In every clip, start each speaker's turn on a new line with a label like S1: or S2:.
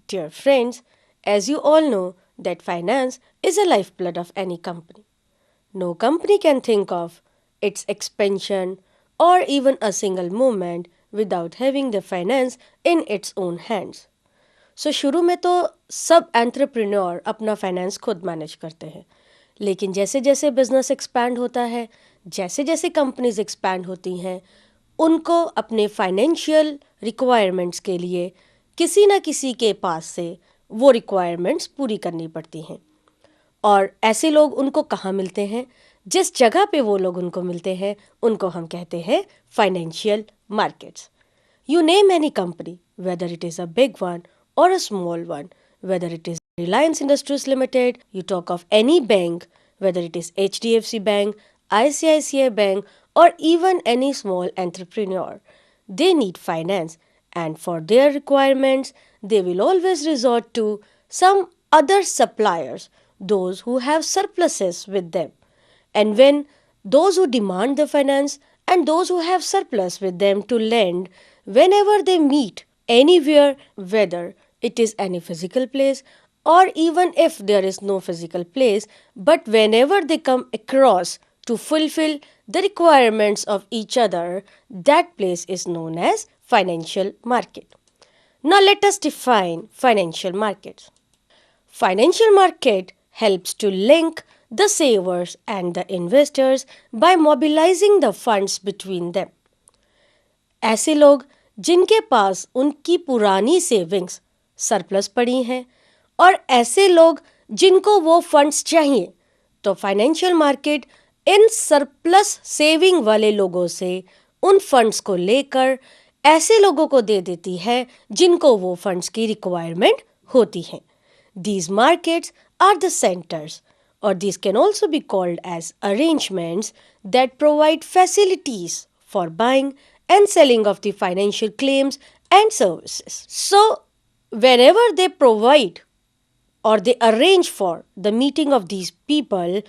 S1: Dear friends, as you all know that finance is a lifeblood of any company. No company can think of its expansion or even a single movement without having the finance in its own hands. सो शुरू में तो सब entrepreneur अपना finance खुद manage करते हैं, लेकिन जैसे जैसे बिजनेस एक्सपैंड होता है, जैसे जैसे कंपनीज एक्सपैंड होती हैं, उनको अपने फाइनेंशियल रिक्वायरमेंट्स के लिए किसी न किसी के पास से वो रिक्वायरमेंट्स पूरी करनी पड़ती हैं। और ऐसे लोग उनको कहाँ मिलते हैं? जिस जगह पे वो लोग उनको मिलते हैं उनको हम कहते हैं financial markets. You name any company, whether it is a big one or a small one, whether it is Reliance Industries Limited, you talk of any bank, whether it is HDFC Bank, ICICI Bank, or even any small entrepreneur. They need finance, and for their requirements, they will always resort to some other suppliers, those who have surpluses with them. And when those who demand the finance and those who have surplus with them to lend, whenever they meet anywhere, whether it is any physical place or even if there is no physical place, but whenever they come across to fulfill the requirements of each other, that place is known as financial market. Now let us define financial markets. Financial market helps to link the savers and the investors by mobilizing the funds between them. ऐसे लोग जिनके पास उनकी पुरानी savings surplus पड़ी हैं और ऐसे लोग जिनको वो फंड्स चाहिए, तो financial market in surplus saving वाले लोगों से उन फंड्स को लेकर ऐसे लोगों को दे देती है जिनको वो फंड्स की रिक्वायरमेंट होती है. These markets are the centers, or these can also be called as arrangements that provide facilities for buying and selling of the financial claims and services. So, whenever they provide or they arrange for the meeting of these people,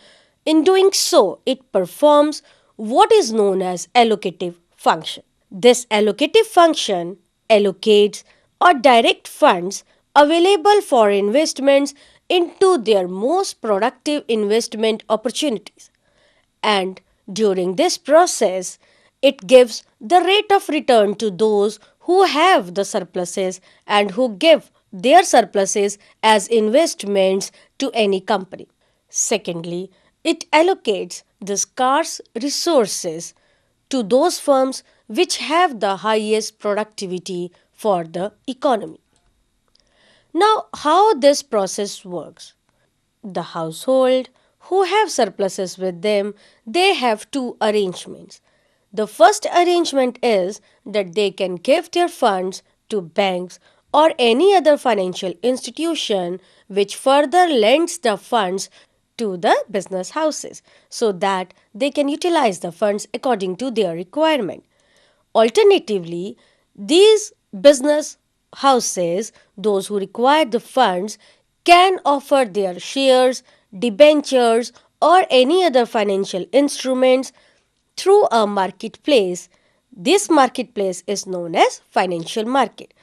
S1: in doing so, it performs what is known as allocative function. This allocative function allocates or direct funds available for investments into their most productive investment opportunities. And during this process, it gives the rate of return to those who have the surpluses and who give their surpluses as investments to any company. Secondly, it allocates the scarce resources to those firms which have the highest productivity for the economy. Now, how this process works? The household who have surpluses with them, they have two arrangements. The first arrangement is that they can give their funds to banks or any other financial institution which further lends the funds to the business houses so that they can utilize the funds according to their requirement. Alternatively, these business houses, those who require the funds, can offer their shares, debentures, or any other financial instruments through a marketplace. This marketplace is known as financial market,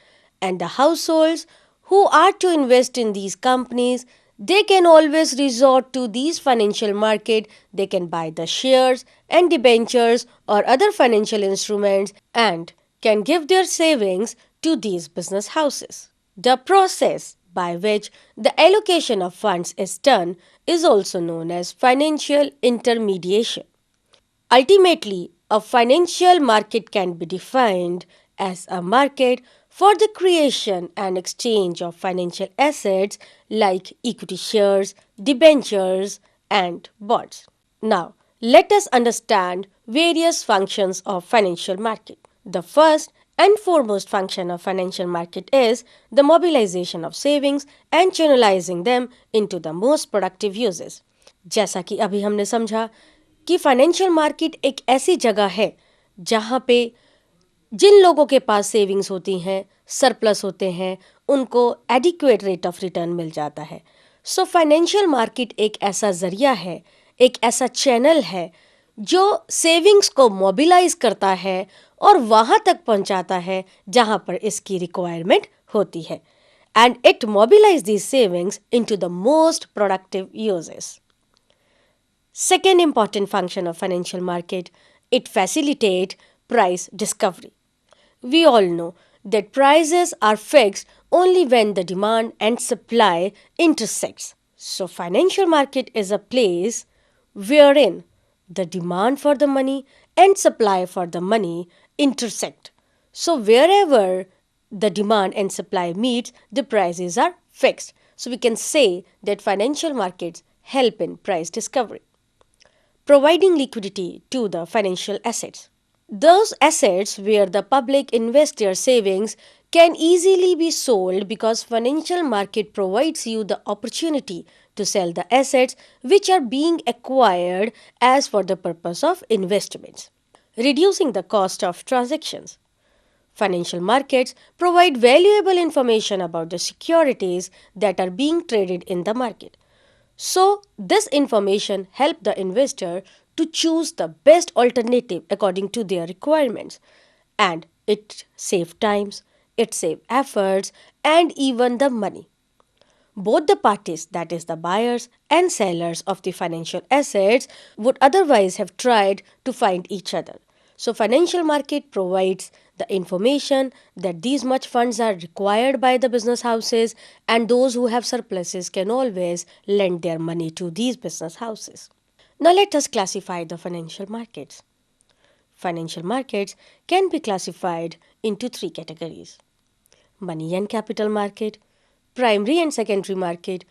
S1: and the households who are to invest in these companies, they can always resort to these financial market. They can buy the shares and debentures or other financial instruments and can give their savings to these business houses. The process by which the allocation of funds is done is also known as financial intermediation. Ultimately, a financial market can be defined as a market for the creation and exchange of financial assets like equity shares, debentures, and bonds. Now, let us understand various functions of financial market. The first and foremost function of financial market is the mobilization of savings and channelizing them into the most productive uses. जैसा कि अभी हमने समझा कि financial market एक ऐसी जगह है जहाँ पे जिन लोगों के पास सेविंग्स होती हैं, सरप्लस होते हैं, उनको एडिक्वेट रेट ऑफ रिटर्न मिल जाता है. सो फाइनेंशियल मार्केट एक ऐसा ज़रिया है, एक ऐसा चैनल है जो सेविंग्स को मोबिलाइज करता है और वहाँ तक पहुँचाता है जहाँ पर इसकी रिक्वायरमेंट होती है. and it mobilizes these savings into the most productive uses. Second important function of financial market, it facilitates price discovery. We all know that prices are fixed only when the demand and supply intersects. So financial market is a place wherein the demand for the money and supply for the money intersect. So wherever the demand and supply meets, the prices are fixed. So we can say that financial markets help in price discovery, providing liquidity to the financial assets. Those assets where the public invest their savings can easily be sold because financial market provides you the opportunity to sell the assets which are being acquired as for the purpose of investments, reducing the cost of transactions. Financial markets provide valuable information about the securities that are being traded in the market. So, this information helps the investor to choose the best alternative according to their requirements, and it saves times, it saves efforts, and even the money. Both the parties, that is, the buyers and sellers of the financial assets, would otherwise have tried to find each other. So, financial market provides the information that these much funds are required by the business houses, and those who have surpluses can always lend their money to these business houses. Now, let us classify the financial markets. Financial markets can be classified into three categories: money and capital market, primary and secondary market,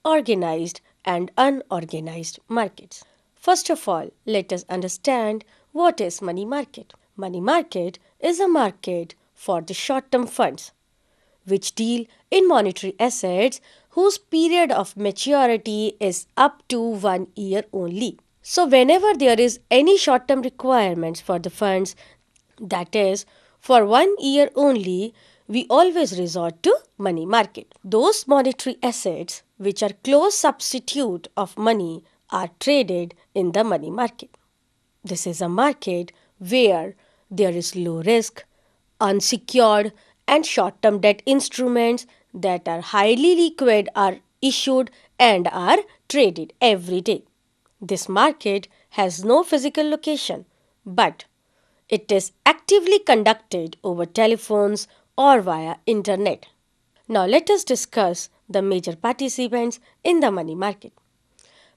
S1: organized and unorganized markets. First of all, let us understand what is money market. Money market is a market for the short-term funds which deal in monetary assets whose period of maturity is up to 1 year only. So whenever there is any short-term requirements for the funds, that is for 1 year only, we always resort to money market. Those monetary assets which are close substitute of money are traded in the money market. This is a market where there is low risk, unsecured, and short term debt instruments that are highly liquid are issued and are traded every day. This market has no physical location, but it is actively conducted over telephones or via internet. Now let us discuss the major participants in the money market.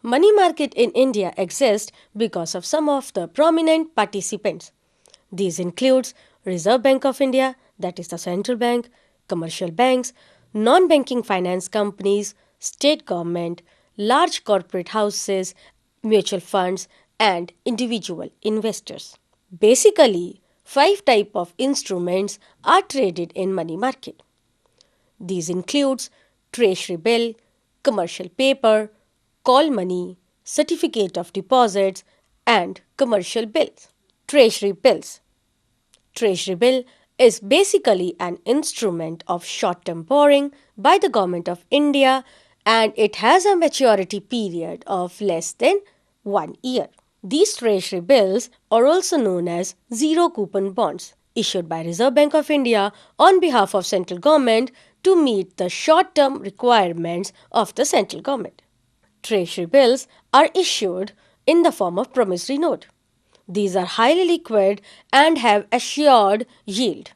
S1: Money market in India exists because of some of the prominent participants. These includes Reserve Bank of India, that is the central bank, commercial banks, non-banking finance companies, state government, large corporate houses, mutual funds, and individual investors. Basically, five type of instruments are traded in money market. These includes treasury bill, commercial paper, call money, certificate of deposits, and commercial bills. Treasury bills. Treasury bill is basically an instrument of short-term borrowing by the Government of India, and it has a maturity period of less than 1 year. These treasury bills are also known as zero coupon bonds issued by Reserve Bank of India on behalf of central government to meet the short-term requirements of the central government. Treasury bills are issued in the form of promissory note. These are highly liquid and have assured yield.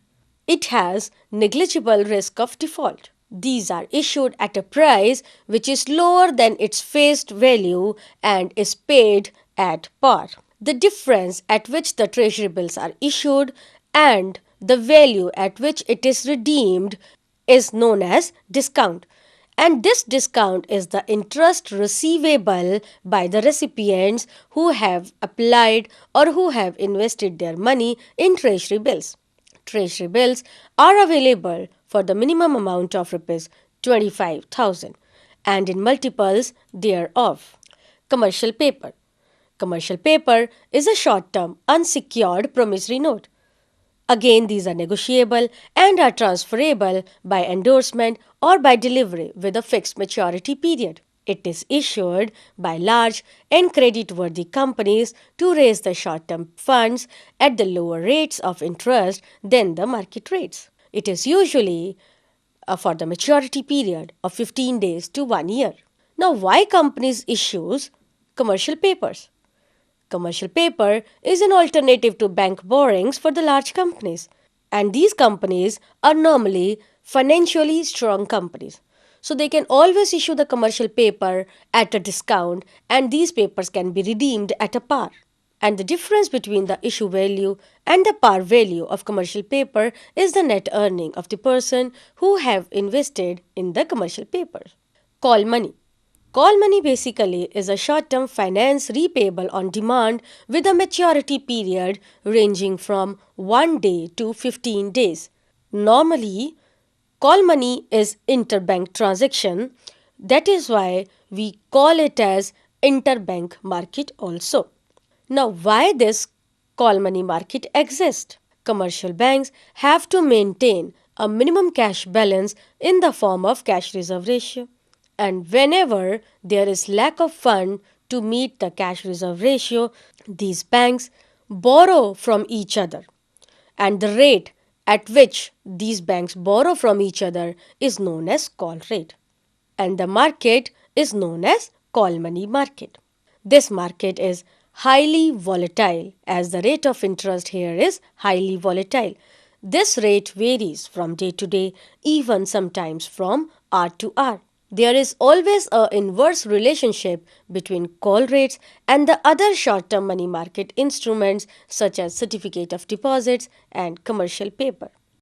S1: It has negligible risk of default. These are issued at a price which is lower than its face value and is paid at par. The difference at which the treasury bills are issued and the value at which it is redeemed is known as discount, and this discount is the interest receivable by the recipients who have applied or who have invested their money in treasury bills. Treasury bills are available for the minimum amount of rupees 25,000 and in multiples thereof. Commercial paper. Commercial paper is a short-term unsecured promissory note. Again, these are negotiable and are transferable by endorsement or by delivery with a fixed maturity period. It is issued by large and credit-worthy companies to raise the short-term funds at the lower rates of interest than the market rates. It is usually for the maturity period of 15 days to 1 year. Now, why companies issues commercial papers? Commercial paper is an alternative to bank borrowings for the large companies, and these companies are normally financially strong companies. So they can always issue the commercial paper at a discount, and these papers can be redeemed at a par. And the difference between the issue value and the par value of commercial paper is the net earning of the person who have invested in the commercial paper. Call money. Call money basically is a short term finance repayable on demand with a maturity period ranging from 1 day to 15 days. Normally, call money is interbank transaction. That is why we call it as interbank market also. Now, why this call money market exists? Commercial banks have to maintain a minimum cash balance in the form of cash reserve ratio. And whenever there is lack of fund to meet the cash reserve ratio, these banks borrow from each other. And the rate at which these banks borrow from each other is known as call rate. And the market is known as call money market. This market is highly volatile as the rate of interest here is highly volatile. This rate varies from day to day, even sometimes from hour to hour. There is always a inverse relationship between call rates and the other short-term money market instruments such as certificate of deposits and commercial paper.